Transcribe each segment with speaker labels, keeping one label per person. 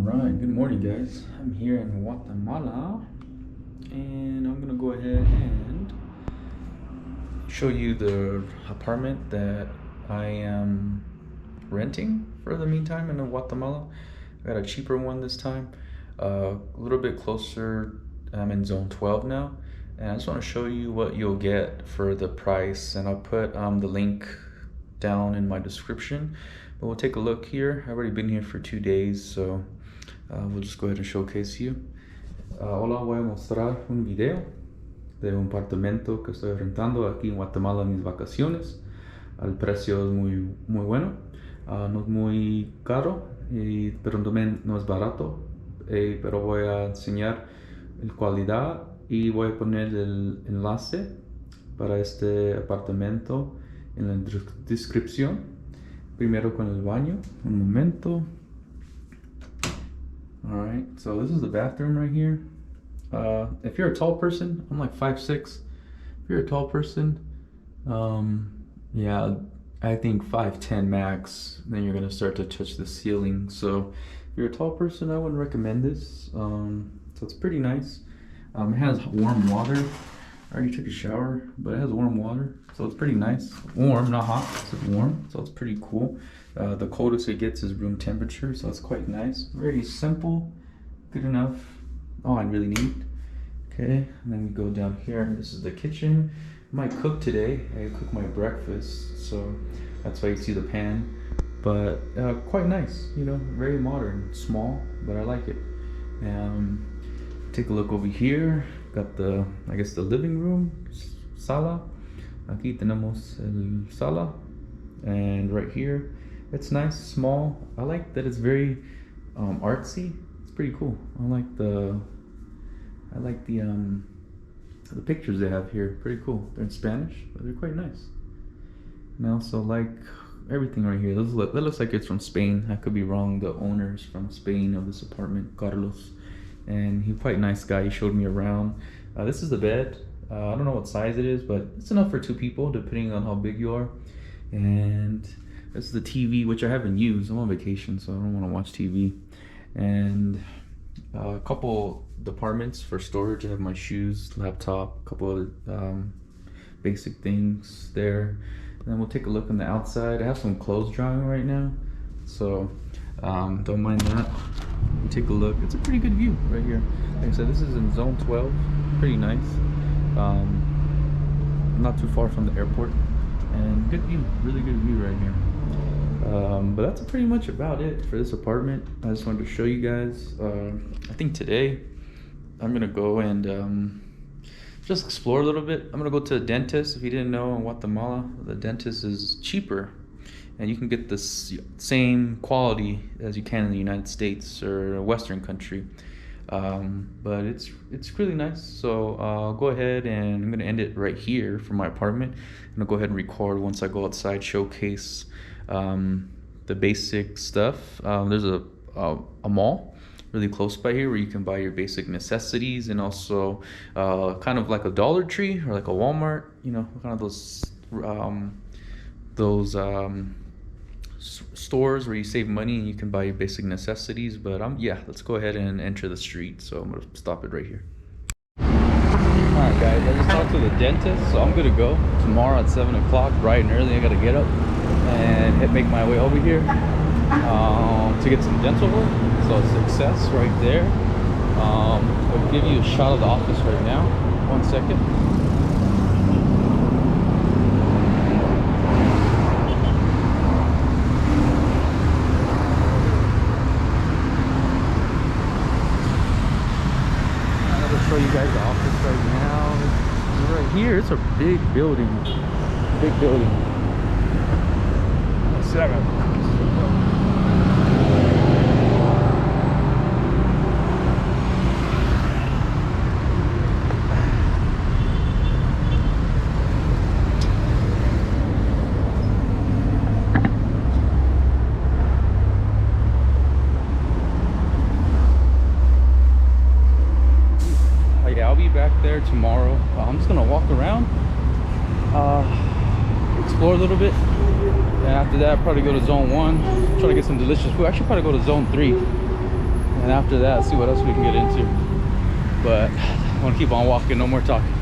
Speaker 1: Alright, good morning guys. I'm here in Guatemala and I'm gonna go ahead and show you the apartment that I am renting for the meantime in Guatemala. I got a cheaper one this time, a little bit closer. I'm in zone 12 now, and I just want to show you what you'll get for the price, and I'll put the link down in my description. But we'll take a look here. I've already been here for 2 days, so we'll just go ahead and showcase you. Hola, voy a mostrar un video de un apartamento que estoy rentando aquí en Guatemala en mis vacaciones. El precio es muy bueno, no es muy caro, pero también no es barato, pero voy a enseñar la calidad y voy a poner el enlace para este apartamento en la descripción. Primero con el baño, un momento. Alright, so this is the bathroom right here. If you're a tall person, I'm like 5'6". If you're a tall person, yeah, I think 5'10" max, then you're gonna start to touch the ceiling. So if you're a tall person, I wouldn't recommend this. So it's pretty nice. It has warm water. I already took a shower, but it has warm water, so it's pretty nice. Warm, not hot, it's warm, so it's pretty cool. The coldest it gets is room temperature, so it's quite nice. Very simple, good enough. All I really need. Okay, and then we go down here. This is the kitchen. I might cook today. I cook my breakfast, so that's why you see the pan. But quite nice, you know, very modern, small, but I like it. Take a look over here. Got the, I guess, the living room, sala. Aquí tenemos el sala, and right here, it's nice, small. I like that it's very artsy. It's pretty cool. I like the pictures they have here. Pretty cool. They're in Spanish, but they're quite nice. And I also like everything right here. That looks like it's from Spain. I could be wrong. The owner's from Spain of this apartment, Carlos. And he's quite a nice guy. He showed me around. This is the bed. I don't know what size it is, but it's enough for 2 people depending on how big you are. And this is the TV, which I haven't used. I'm on vacation, so I don't want to watch TV. And a couple departments for storage. I have my shoes, laptop, a couple other basic things there. And then we'll take a look on the outside. I have some clothes drying right now, so don't mind that. Take a look. It's a pretty good view right here. Like I said, this is in zone 12. Pretty nice. Not too far from the airport, and good view. Really good view right here. But that's pretty much about it for this apartment. I just wanted to show you guys. I think today I'm gonna go and just explore a little bit. I'm gonna go to a dentist. If you didn't know, in Guatemala the dentist is cheaper, and you can get the same quality as you can in the United States or a Western country. But it's really nice. So I'll go ahead and I'm gonna end it right here for my apartment. I'm gonna go ahead and record once I go outside, showcase the basic stuff. There's a mall really close by here where you can buy your basic necessities, and also kind of like a Dollar Tree or like a Walmart, you know, kind of those stores where you save money and you can buy your basic necessities. But yeah, let's go ahead and enter the street. So I'm gonna stop it right here. Alright guys, I just talked to the dentist, so I'm gonna go tomorrow at 7 o'clock, bright and early. I gotta get up and make my way over here to get some dental work. So success right there. I'll give you a shot of the office right now. 1 second. Show you guys the office right now. Right here, it's a big building. Big building. 1 second. Yeah, I'll be back there tomorrow. I'm just gonna walk around, explore a little bit, and after that probably go to zone 1, try to get some delicious food. I should probably go to zone 3 And after that, see what else we can get into. But I want to keep on walking, no more talking.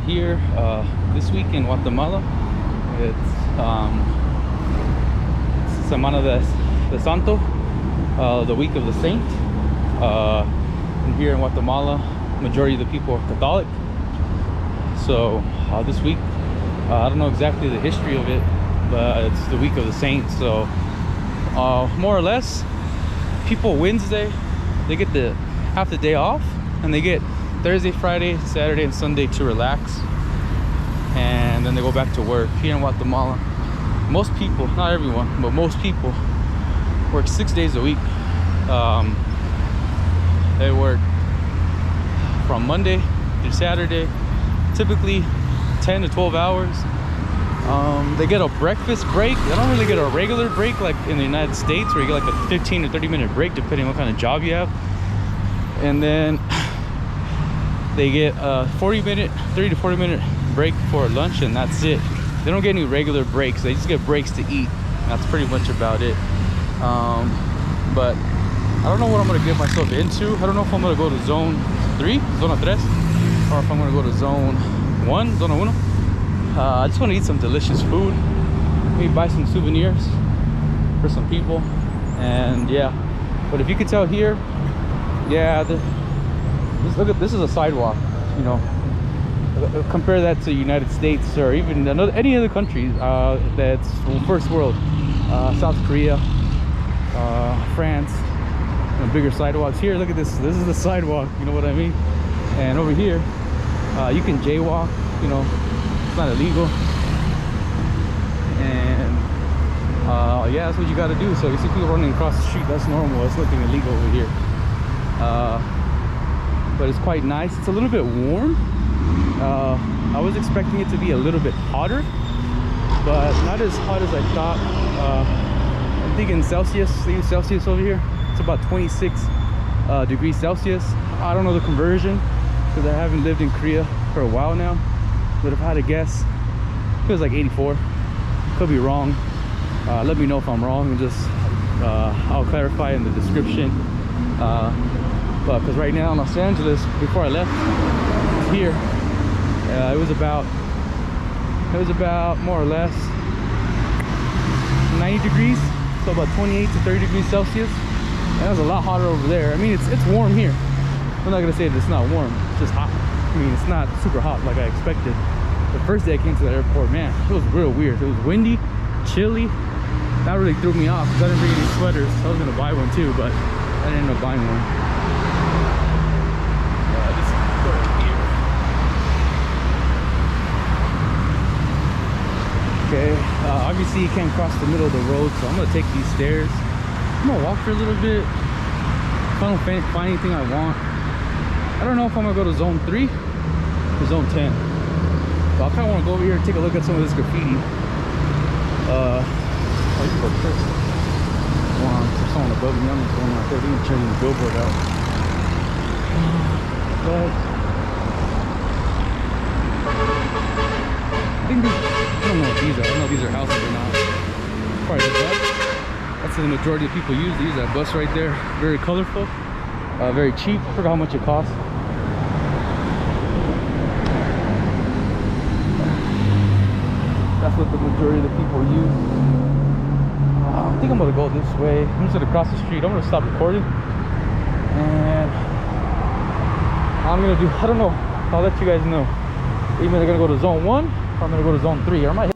Speaker 1: Here this week in Guatemala, it's Semana de Santo, the week of the saint. And here in Guatemala, majority of the people are Catholic. So this week, I don't know exactly the history of it, but it's the week of the saints. So more or less, people Wednesday, they get half the day off, and they get Thursday, Friday, Saturday, and Sunday to relax, and then they go back to work. Here in Guatemala, most people, not everyone, but most people work 6 days a week. They work from Monday to Saturday, typically 10 to 12 hours. They get a breakfast break. They don't really get a regular break like in the United States, where you get like a 15 to 30 minute break depending on what kind of job you have. And then they get a 30 to 40 minute break for lunch, and that's it. They don't get any regular breaks. They just get breaks to eat. That's pretty much about it. But I don't know what I'm gonna get myself into. I don't know if I'm gonna go to Zone 3, Zona 3, or if I'm gonna go to Zone 1, Zona 1. I just want to eat some delicious food. Maybe buy some souvenirs for some people, And yeah, but if you could tell here, yeah, look at this is a sidewalk. You know, compare that to United States or even any other country that's first world, South Korea, France, you know, bigger sidewalks. Here, look at this. This is the sidewalk. You know what I mean? And over here, you can jaywalk. You know, it's not illegal. And yeah, that's what you got to do. So you see people running across the street, that's normal. It's nothing illegal over here. But it's quite nice. It's a little bit warm. I was expecting it to be a little bit hotter, but not as hot as I thought. I'm thinking Celsius, leave Celsius over here. It's about 26 degrees Celsius. I don't know the conversion because I haven't lived in Korea for a while now, but if I had to guess, it feels like 84. Could be wrong. Let me know if I'm wrong, and just I'll clarify in the description. But because right now in Los Angeles, before I left here, it was about more or less 90 degrees, so about 28 to 30 degrees Celsius. And it was a lot hotter over there. I mean, it's warm here. I'm not gonna say that it's not warm, it's just hot. I mean, it's not super hot like I expected. The first day I came to the airport, man, it was real weird. It was windy, chilly. That really threw me off because I didn't bring any sweaters. I was gonna buy one too, but I didn't end up buying one. Just go right here. Okay, obviously you can't cross the middle of the road, so I'm gonna take these stairs. I'm gonna walk for a little bit. If I don't find anything I want, I don't know if I'm gonna go to zone 3 or zone 10. But I kind of want to go over here and take a look at some of this graffiti. I can go first. Wow, there's someone above me. I'm just going out there. They're gonna change the billboard out. But I think I don't know what these are. I don't know if these are houses or not. Probably the bus. That's the majority of people use these. That bus right there, very colorful, very cheap. I forgot how much it costs. That's what the majority of the people use. I think I'm gonna go this way. I'm just gonna cross the street. I'm gonna stop recording, and I'm gonna do, I don't know, I'll let you guys know. Either I'm gonna go to zone 1 or I'm gonna go to zone 3. Or I might